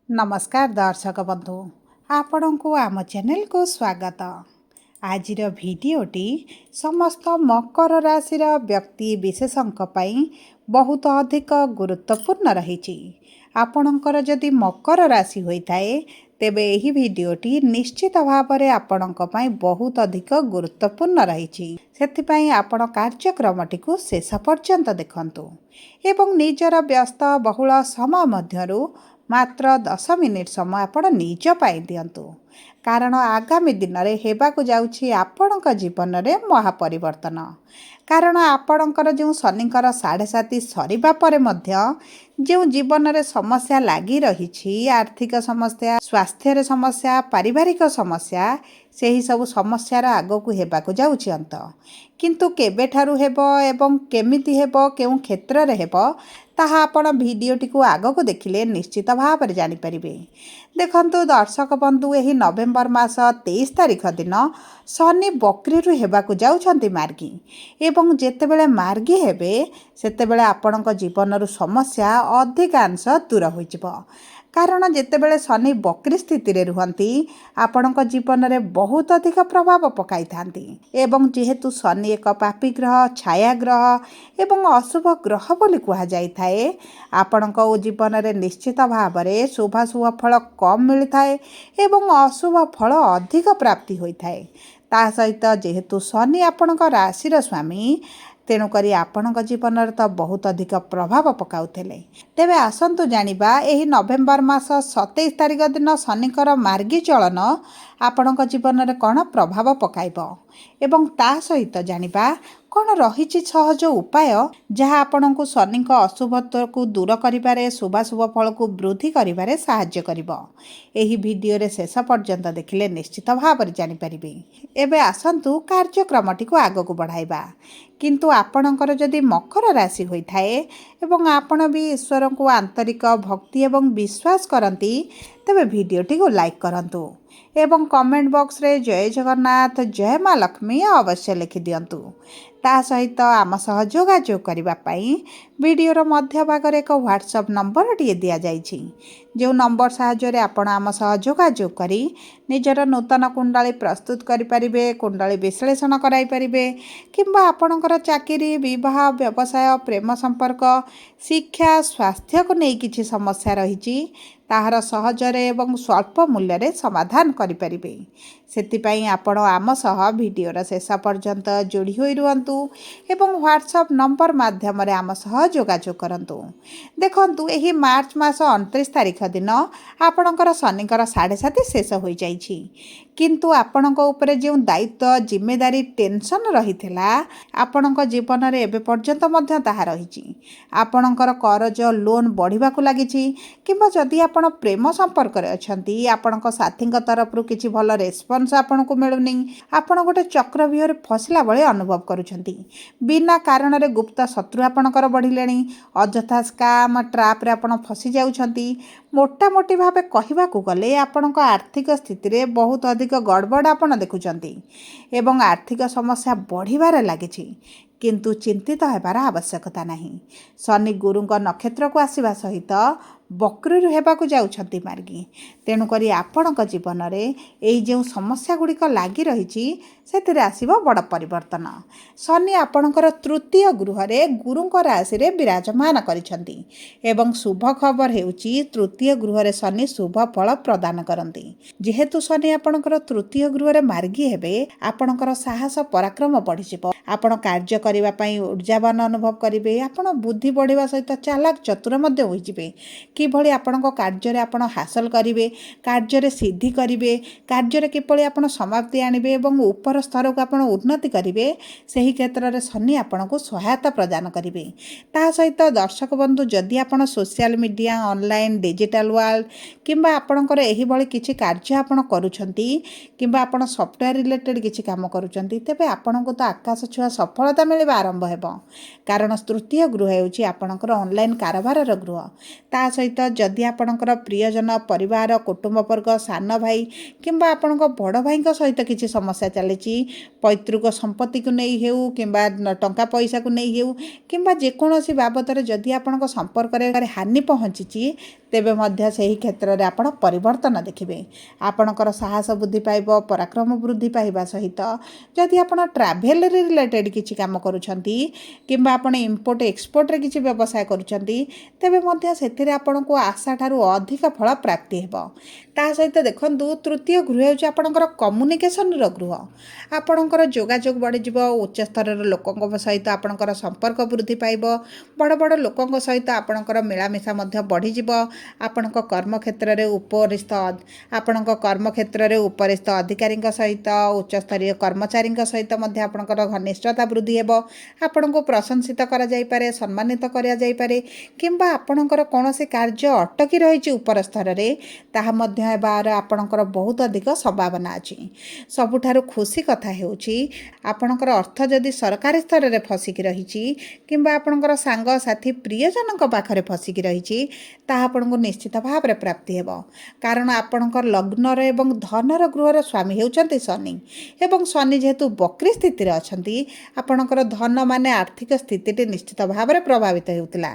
नमस्कार दर्शक बंधु आपण को आम चैनल को स्वागत। आज भिडटी समस्त मकर राशि व्यक्ति विशेषों बहुत अधिक गुरुत्वपूर्ण रही। आपणकर जदि मकर राशि होता है तेबे यही भिडटी निश्चित भाव में आपण बहुत अधिक गुरुत्वपूर्ण रही। से आपण कार्यक्रमटी को शेष पर्यंत देखंतु एवं निजर व्यस्त बहुल समय मध्यरु मात्र 10 मिनिट समय आपण निज पाई दियंतु कारण आगामी दिन में हेबाकु जाउछि आपणक जीवन में महापरिवर्तन। कारण आपणकर जो शनिकर 7.5 सरिबा परे मध्य जो जीवन में समस्या लगी रही, आर्थिक समस्या, स्वास्थ्य समस्या, पारिवारिक समस्या, से ही सब समस्यार आगकू हेबाकू जाउछि अंत। किंतु केबेठारु हेबो एवं केमिति हेबो केउ क्षेत्र रे हेबो ताहा आपण भिडियोटी को आगकू देखिले निश्चित भाव में जानि परिबे। देखंतु दर्शक बंधु एही नवेम्बर मास 23 तारिख दिन शनि बक्रीरु हेबाकू जाउछंती मार्गी एवं जेतेबेले मार्गी हेबे सेतेबेले आपणक जीवनरु समस्या अधिकांश दूर होइजिबो। कारण जेतेबेले शनि बक्री स्थिति रे रुहंती आपणक जीवन में बहुत अधिक प्रभाव पकाई थांती एवं जेहेतु शनि एक पापी ग्रह, छाया ग्रह एवं अशुभ ग्रह बोली कहा जाई थाए, आपणक जीवन में निश्चित भाव में शुभाशुभ फल कम मिलता है एवं अशुभ फल अधिक प्राप्ति होता है। ता सहित जेहेतु शनि आपणक राशि स्वामी तेणुक आपणक जीवन में तो बहुत अधिक प्रभाव पकाउथिले। तेबे आसंतु जानिबा एही नवेम्बर मास 27 तारिख दिन शनिकर मार्गी चलन आपणक जीवन में कौन प्रभाव पकाइब एवं ता सहित जानिबा कौन रही सहज उपाय जहाँ आपण को शनि अशुभत्व को दूर करिबारे शुभाशुभ फल को वृद्धि करिबारे साहाय्य करिबो। एही भिडियो रे शेष पर्यंत देखिले निश्चित भाव में जानि परिबे। एबे आसंतु कार्यक्रमटी को आगकू बढ़ाइबा। किंतु आपणकर जदि मकर राशि होइथाए एवं आपण भी ईश्वर को आंतरिक भक्ति एवं विश्वास करती तेबे भिडियोटी को लाइक करंतु एवं कमेंट बॉक्स रे जय जगन्नाथ जय माँ लक्ष्मी अवश्य लिखि दियंतु। ता सहित आम सह जोगाजोग करबा पई वीडियोर मध्य भाग रे एक व्हाट्सएप नंबर टिए दिया जाइछि, जो नंबर साहाय्य रे आपण आम सह जोगाजोग करी निजर नूतन कुंडली प्रस्तुत करि परिबे, कुंडली विश्लेषण कराई परिबे किंबा आपणकर चाकरी, विवाह, व्यवसाय, प्रेम संपर्क, शिक्षा, स्वास्थ्य को नहीं किछि समस्या रहिछि ताहार सहजरे एवं स्वल्प मूल्य रे समाधान करि परिबे। सेतिपई आपण आम सह भिडियोर शेष पर्यंत जोड़ी होई रुहंतु एवं व्हाट्सएप नंबर माध्यम रे आम सह जोगाजोग करंतु। देखंतु एही मार्च मास 29 तारिख दिन आपणकर शनिकर 7.5 शेष होई जाइछि, किंतु आपणक ऊपर जो दायित्व जिम्मेदारी टेंशन रहिथिला आपणक जीवन रे एबे पर्यंत मध्य ताहा रहिछि। आपणकर करज लोन बढ़िबाकू लागिछि किंबा जदि आपण प्रेम संपर्क रे अछंती आपणक साथीक तरफ रु किछि भल रेस्पॉन्स आपणको मिलुनी, आपण गोटे चक्रव्यूह रे फसला बळे अनुभव करूछंती। बिना कारण रे गुप्त शत्रु आपणकर बढ़िलेनी, अजथा स्काम ट्रैप रे आपण फसी जाउछंती। मोटा मोटी भावे कहिबाकू गले आपणक आर्थिक स्थिति रे बहुत अधिक गड़बड़ आपण देखुछंती एवं आर्थिक समस्या बढ़िबारे लागिछि, किंतु चिंतित हेबार आवश्यकता नहीं। शनि गुरुंक नक्षत्र को आसीबा सहित बक्रीरु हेबाकू जाउछंती मार्गी, तेणुकरी आपणक जीवन में एई जो समस्या गुड़िक लगी रही से आसीबो बड़ परिवर्तन। शनि आपणकर तृतीय गृह रे गुरुंक राशि रे विराजमान करिसंती एवं शुभ खबर हेउची तृतीय गृह रे शनि शुभ फल प्रदान करती। जेहेतु शनि आपणकर तृतीय गृह रे मार्गी हेबे आपणकर साहस पराक्रम बढ़िजिबो, आपण कार्य करिबा पई ऊर्जावान अनुभव करिवे, आपण बुद्धि बढ़िबा सहित चालाक चतुर मध्य होइजिबे। किभଳି आपणको कार्य आपण हासिल करिवे, कार्य सिद्धि करिवे, कार्य किभଳି आपण समाप्ति आनिबे एवं ऊपर स्तर को आपण उन्नति करिवे सही क्षेत्र रे शनि आपणको सहायता प्रदान करिवे। ता सहित दर्शक बंधु जदि आपण social media, online, digital world किंबा आपणकर एही भଳି किछि कार्य आपण करूछंती किंबा आपण सॉफ्टवेयर रिलेटेड किछि काम करूछंती तेबे आपणको तो आकाश छुआ सफलता मिलबा आरंभ हेबो। कारण तृतीय गृह हेउची आपणकर ऑनलाइन कारोबार रो गृह। ता सहित जदि आपणकर प्रियजन परिवार कुटुंबवर्ग सान भाई किंबा आपणक बड़ भाई सहित किसी समस्या चली पैतृक संपत्ति को नहीं हेउ किंबा टंका पैसा को नहीं हेउ किंबा जेकोसी बाबद जदि आपण संपर्क हानि पहुँची तेबे मध्य सही क्षेत्र में आपण परिवर्तन देखिए आपणकर साहस बुद्धि पाइब पराक्रम वृद्धि पाइबा सहित जदि आपण ट्राभेल रिलेटेड किसी काम करुछंती किंबा आपण इम्पोर्ट एक्सपोर्ट रे किसी व्यवसाय करुछंती तेबे मध्य सेथिरे आपणको आशा ठारू अधिक फल प्राप्ति हेबो। ता सहित देखंतु तृतीय गृह होछि आपणकर कम्युनिकेशन रो गृह आपणकर जोगाजोग बढ़ी जिवो उच्च स्तर रो लोकंक सहित आपणकर संपर्क वृद्धि पाइब बड़ बड़ लोकंक सहित आपणकर मिलामिशा मध्य बढ़ी जिवो आपणक कर्म क्षेत्र रे उपरिस्थ आपणक कर्म क्षेत्र रे उपरिस्थ अधिकारी सहित उच्च स्तरीय कर्मचारी सहित मध्य आपणकर घनिष्ठता वृद्धि हेबो आपणको प्रशंसित करा जाय पारे सम्मानित करा जाय पारे किंबा आपणकर कोनोसी कार्य अटकी रहिछि ऊपर स्तर रे ताहा मध्य हेबार आपणकर बहुत अधिक संभावना अछि। सबुठारु खुशी कथा हेउछि आपणकर अर्थ जदि सरकारी स्तर रे फसिकी रहिछि किंबा आपणकर सांग साथी प्रियजनक पाखरे फसिकी रहिछि ताहा आपणको निश्चित भाव में प्राप्ति हेबो कारण आपणकर लग्नर एवं धनर गृहर स्वामी हेउचंती शनि एवं शनि जेहेतु बक्री स्थिति रे अछंती आपणकर धन माने आर्थिक स्थिति निश्चित भाव में प्रभावित हेउतिला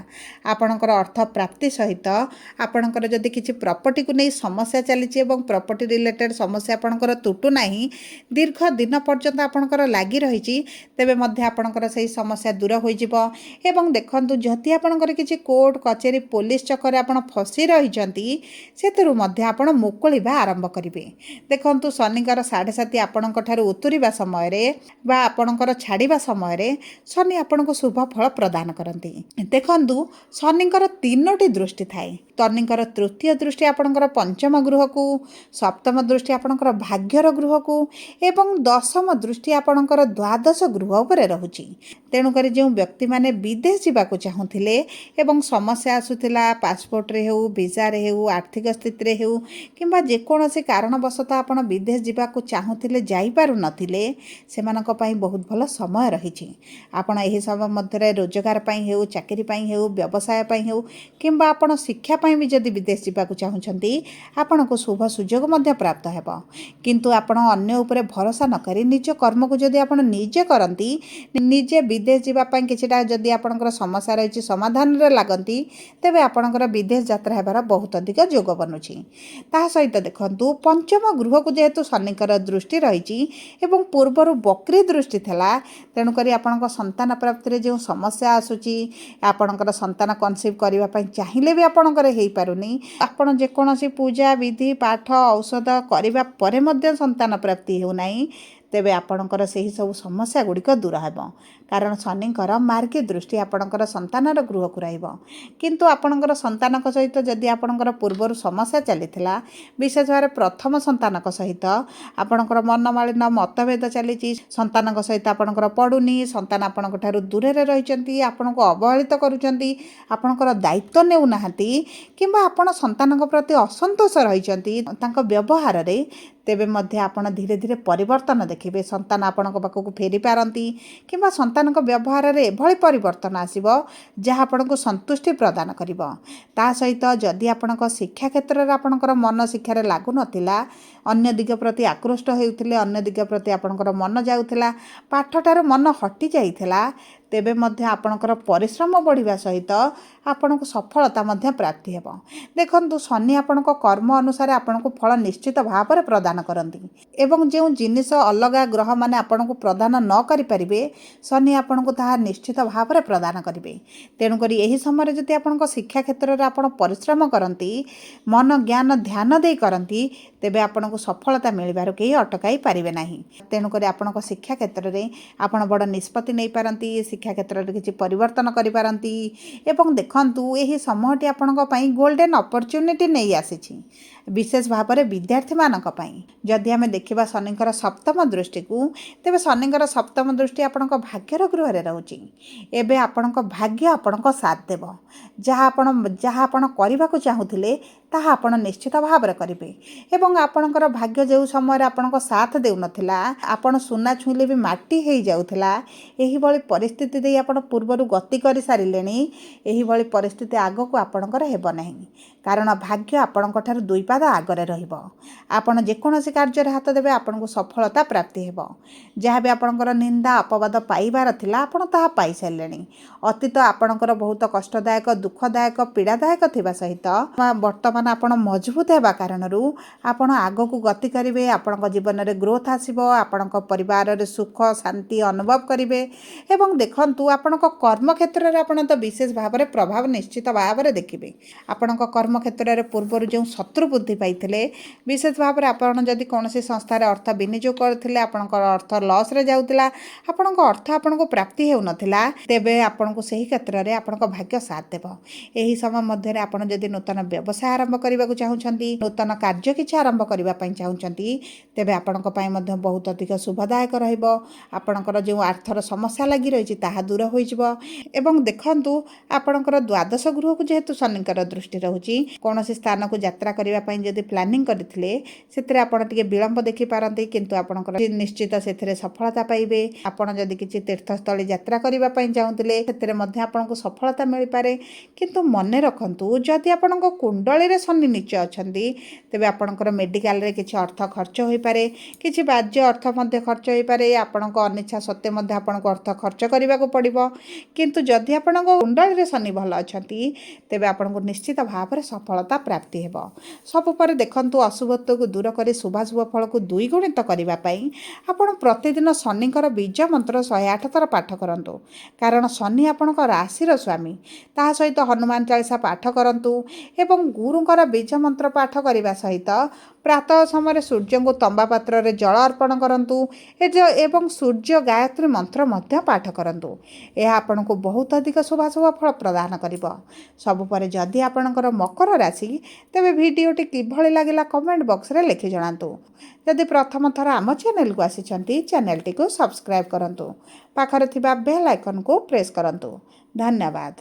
आपणकर अर्थ प्राप्ति सहित आपणकर जदि किछि प्रॉपर्टी को नहीं समस्या चली एवं प्रॉपर्टी रिलेटेड समस्या आपणकर तुटु नाही दीर्घ दिन पर्यंत आपणकर लागि रहिछि तेबे मध्य आपणकर सही समस्या दूर होई जिवो एवं देखंतु जति आपणकर किछि कोर्ट कचेरी पुलिस चक्कर आपण फसी रहिचंती सेतरु मध्य आपण मुकुलिबा आरंभ करिवे देखंतु शनिकर 7:30 आपणक ठारू उतुरिबा समय रे बा आपणकर छाड़िबा समय रे शनि आपणको शुभ फल प्रदान करती देखंतु शनिकर 3टी दृष्टि थाए शनिकर तृतीय दृष्टि आपणकर पंचम गृह को सप्तम दृष्टि आपणकर भाग्यर गृह को एवं दशम दृष्टि आपणकर द्वादश गृह उपरे रहुची तेणुकर जो व्यक्ति माने विदेश जावाक चाहूथिले एवं समस्या आसुथिला पासपोर्ट रे हेउ वीजा रे हेउ आर्थिक स्थिति रे हेउ किंबा जेकोसी कारणवशतः आपण विदेश जावाक चाहूथिले जाई पारु नथिले सेमानक पई बहुत भल समय रहिछि आपण एही समय मध्यरे रोजगार पई हेउ चाकरी पई हेउ व्यवसाय पई हेउ किंबा आपण शिक्षा पई भी जदि विदेश जावाक चाहूछंती आपनको शुभ सुयोग मध्य प्राप्त हेबो किंतु आपण अन्य उपरे भरोसा न करी निज कर्म को जदि आपण निजे करंती निजे विदेश जावा पई किछटा जदि आपणकर समस्या रहिछि समाधान रे लागंती तेबे आपणकर विदेश यात्रा हेबार बहुत अधिक योग बनुछि ता सहित देखंतु पंचम गृह को जेहेतु शनिकर दृष्टि रहिछि एवं पूर्वरु बक्री दृष्टि थला तेणु करी आपणक संतान प्राप्ति रे जो समस्या आसुछि आपणकर संतान कन्सीव करिवा पई चाहिले भी आपणकर हेई पारुनी आपण जे कोनोसी पूजा विधि पाठ औषध करिवा परे मध्य संतान प्राप्ति हेउ नाही तेबे आपणकर सही सब समस्या गुड़िक दूर हेबो कारण शनिकर मार्गी दृष्टि आपणकर संतानर गृह को रहिबो किंतु आपणकर संतानक सहित जदि आपणकर पूर्वर समस्या चलीथिला विशेष भाव प्रथम संतानक सहित आपणकर मनमालिन्य मतभेद चलीछि संतानक सहित आपणकर पडुनी संतान आपणक ठारू दूरे रहिचंती आपणको अवहेलित करूचंती आपणकर दायित्व नेउ नाहंती किंबा आपण संतानक प्रति असंतोष रहिचंती तांक व्यवहार रे तेबे मध्य आपण धीरे धीरे परिवर्तन देखिबे संतान आपणक पाखकु फेरी पारंती किंबा संतानक व्यवहार रे एभଳି परिवर्तन आसीबो जहा आपणको संतुष्टि प्रदान करिवो ता सहित जदि आपणक शिक्षा क्षेत्र रे आपणकर मन शिक्षा रे लागु नथिला अन्य दिग प्रति आकृष्ट हेउथिले अन्य दिग प्रति आपणकर मन जाउथिला पाठटार मन हटि जाइथिला तेबे मध्य आपणकर परिश्रम बढ़िबा सहित आपणको सफलता मध्य प्राप्ति हेबो देखंतु शनि आपणको कर्म अनुसार आपणको फल निश्चित भाव में प्रदान करंती एवं जो जिनिस अलगा ग्रह माने आपणको प्रदान न करि परिबे शनि आपणको ताहा निश्चित भाव में प्रदान करिवे तेणु करी एही समय जदि आपणको शिक्षा क्षेत्र रे आपण परिश्रम करंती मन ज्ञान ध्यान दे करंती तेबे आपणको सफलता मिलिबार केही अटकाई पारिबे नाही तेणु करी आपणको शिक्षा क्षेत्र रे आपण बड़ निष्पत्ति नै पारंती शिक्षा क्षेत्र रे किछि परिवर्तन करि पारंती एवं देखंतु एही समयटी आपणको पई गोल्डन अपॉर्चुनिटी नै आसीछि विशेष भाव में विद्यार्थी मानक पई जदि आमे देखिबा शनिकर सप्तम दृष्टि को तेबे शनिकर सप्तम दृष्टि आपणको भाग्यर गृह रे रहउछि एबे आपणको भाग्य आपणको साथ देबो जहा आपण करबा को चाहूथिले ତାହା ଆପଣ ନିଶ୍ଚିତ ଭାବରେ କରିବେ ଏବଂ ଆପଣଙ୍କର ଭାଗ୍ୟ ଯେଉଁ ସମୟରେ ଆପଣଙ୍କ ସାଥ ଦେଉନଥିଲା, ଆପଣ ସୁନା ଛୁଇଁଲେ ବି ମାଟି ହେଇଯାଉଥିଲା, ଏହିଭଳି ପରିସ୍ଥିତି ଦେଇ ଆପଣ ପୂର୍ବରୁ ଗତି କରିସାରିଲେଣି। ଏହିଭଳି ପରିସ୍ଥିତି ଆଗକୁ ଆପଣଙ୍କର ହେବ ନାହିଁ, କାରଣ ଭାଗ୍ୟ ଆପଣଙ୍କ ଠାରୁ 2 ପାଦ ଆଗରେ ରହିବ। ଆପଣ ଯେକୌଣସି କାର୍ଯ୍ୟରେ ହାତ ଦେବେ ଆପଣଙ୍କୁ ସଫଳତା ପ୍ରାପ୍ତି ହେବ। ଯାହା ବି ଆପଣଙ୍କର ନିନ୍ଦା ଅପବାଦ ପାଇବାର ଥିଲା ଆପଣ ତାହା ପାଇସାରିଲେଣି। ଅତୀତ ଆପଣଙ୍କର ବହୁତ କଷ୍ଟଦାୟକ, ଦୁଃଖଦାୟକ, ପୀଡ଼ାଦାୟକ ଥିବା ସହିତ ବର୍ତ୍ତମାନ ଆପଣ ମଜବୁତ ହେବା କାରଣରୁ ଆପଣ ଆଗକୁ ଗତି କରିବେ। ଆପଣଙ୍କ ଜୀବନରେ ଗ୍ରୋଥ୍ ଆସିବ, ଆପଣଙ୍କ ପରିବାରରେ ସୁଖ ଶାନ୍ତି ଅନୁଭବ କରିବେ। ଏବଂ ଦେଖନ୍ତୁ, ଆପଣଙ୍କ କର୍ମକ୍ଷେତ୍ରରେ ଆପଣ ତ ବିଶେଷ ଭାବରେ ପ୍ରଭାବ ନିଶ୍ଚିତ ଭାବରେ ଦେଖିବେ। ଆପଣଙ୍କ କର୍ମକ୍ଷେତ୍ରରେ ପୂର୍ବରୁ ଯେଉଁ ଶତ୍ରୁ ବୁଦ୍ଧି ପାଇଥିଲେ, ବିଶେଷ ଭାବରେ ଆପଣ ଯଦି କୌଣସି ସଂସ୍ଥାରେ ଅର୍ଥ ବିନିଯୋଗ କରୁଥିଲେ, ଆପଣଙ୍କର ଅର୍ଥ ଲସ୍ରେ ଯାଉଥିଲା, ଆପଣଙ୍କ ଅର୍ଥ ଆପଣଙ୍କୁ ପ୍ରାପ୍ତି ହେଉନଥିଲା, ତେବେ ଆପଣଙ୍କୁ ସେହି କ୍ଷେତ୍ରରେ ଆପଣଙ୍କ ଭାଗ୍ୟ ସାଥ ଦେବ। ଏହି ସମୟ ମଧ୍ୟରେ ଆପଣ ଯଦି ନୂତନ ବ୍ୟବସାୟ ଆରମ୍ଭ କରିବାକୁ ଚାହୁଁଛନ୍ତି, ନୂତନ କାର୍ଯ୍ୟ କିଛି ଆରମ୍ଭ କରିବା ପାଇଁ ଚାହୁଁଛନ୍ତି, ତେବେ ଆପଣଙ୍କ ପାଇଁ ମଧ୍ୟ ବହୁତ ଅଧିକ ଶୁଭଦାୟକ ରହିବ। ଆପଣଙ୍କର ଯେଉଁ ଆର୍ଥର ସମସ୍ୟା ଲାଗି ରହିଛି ତାହା ଦୂର ହୋଇଯିବ। ଏବଂ ଦେଖନ୍ତୁ, ଆପଣଙ୍କର ଦ୍ୱାଦଶ ଗୃହକୁ ଯେହେତୁ ଶନିଙ୍କର ଦୃଷ୍ଟି ରହୁଛି, କୌଣସି ସ୍ଥାନକୁ ଯାତ୍ରା କରିବା ପାଇଁ ଯଦି ପ୍ଲାନିଂ କରିଥିଲେ ସେଥିରେ ଆପଣ ଟିକେ ବିଳମ୍ବ ଦେଖିପାରନ୍ତି, କିନ୍ତୁ ଆପଣଙ୍କର ନିଶ୍ଚିତ ସେଥିରେ ସଫଳତା ପାଇବେ। ଆପଣ ଯଦି କିଛି ତୀର୍ଥସ୍ଥଳୀ ଯାତ୍ରା କରିବା ପାଇଁ ଚାହୁଁଥିଲେ ସେଥିରେ ମଧ୍ୟ ଆପଣଙ୍କୁ ସଫଳତା ମିଳିପାରେ। କିନ୍ତୁ ମନେ ରଖନ୍ତୁ, ଯଦି ଆପଣଙ୍କ କୁଣ୍ଡଳୀରେ ଶନି ନୀଚ ଅଛନ୍ତି, ତେବେ ଆପଣଙ୍କର ମେଡ଼ିକାଲରେ କିଛି ଅର୍ଥ ଖର୍ଚ୍ଚ ହୋଇପାରେ, କିଛି ବାଜ୍ୟ ଅର୍ଥ ମଧ୍ୟ ଖର୍ଚ୍ଚ ହୋଇପାରେ। ଆପଣଙ୍କ ଅନିଚ୍ଛା ସତ୍ତ୍ୱେ ମଧ୍ୟ ଆପଣଙ୍କୁ ଅର୍ଥ ଖର୍ଚ୍ଚ କରିବାକୁ ପଡ଼ିବ। କିନ୍ତୁ ଯଦି ଆପଣଙ୍କ କୁଣ୍ଡଳୀରେ ଶନି ଭଲ ଅଛନ୍ତି, ତେବେ ଆପଣଙ୍କୁ ନିଶ୍ଚିତ ଭାବରେ ସଫଳତା ପ୍ରାପ୍ତି ହେବ। ସବୁ ପରେ ଦେଖନ୍ତୁ, ଅଶୁଭତ୍ୱକୁ ଦୂର କରି ଶୁଭାଶୁଭ ଫଳକୁ 2 ଗୁଣିତ କରିବା ପାଇଁ ଆପଣ ପ୍ରତିଦିନ ଶନିଙ୍କର ବୀଜ ମନ୍ତ୍ର 108 ଥର ପାଠ କରନ୍ତୁ, କାରଣ ଶନି ଆପଣଙ୍କ ରାଶିର ସ୍ୱାମୀ। ତାହା ସହିତ ହନୁମାନ ଚାଳିଶା ପାଠ କରନ୍ତୁ ଏବଂ ଗୁରୁଙ୍କର ବୀଜ ମନ୍ତ୍ର ପାଠ କରିବା ସହିତ ପ୍ରାତଃ ସମୟରେ ସୂର୍ଯ୍ୟଙ୍କୁ ତମ୍ବା ପାତ୍ରରେ ଜଳ ଅର୍ପଣ କରନ୍ତୁ ଏବଂ ସୂର୍ଯ୍ୟ ଗାୟତ୍ରୀ ମନ୍ତ୍ର ମଧ୍ୟ ପାଠ କରନ୍ତୁ। ଏହା ଆପଣଙ୍କୁ ବହୁତ ଅଧିକ ଶୁଭାଶୁଭ ଫଳ ପ୍ରଦାନ କରିବ। ସବୁ ପରେ ଯଦି ଆପଣଙ୍କର ମକର ରାଶି, ତେବେ ଭିଡ଼ିଓଟି କିଭଳି ଲାଗିଲା କମେଣ୍ଟ ବକ୍ସରେ ଲେଖି ଜଣାନ୍ତୁ। ଯଦି ପ୍ରଥମ ଥର ଆମ ଚ୍ୟାନେଲକୁ ଆସିଛନ୍ତି, ଚ୍ୟାନେଲଟିକୁ ସବସ୍କ୍ରାଇବ୍ କରନ୍ତୁ। ପାଖରେ ଥିବା ବେଲ୍ ଆଇକନ୍କୁ ପ୍ରେସ୍ କରନ୍ତୁ। ଧନ୍ୟବାଦ।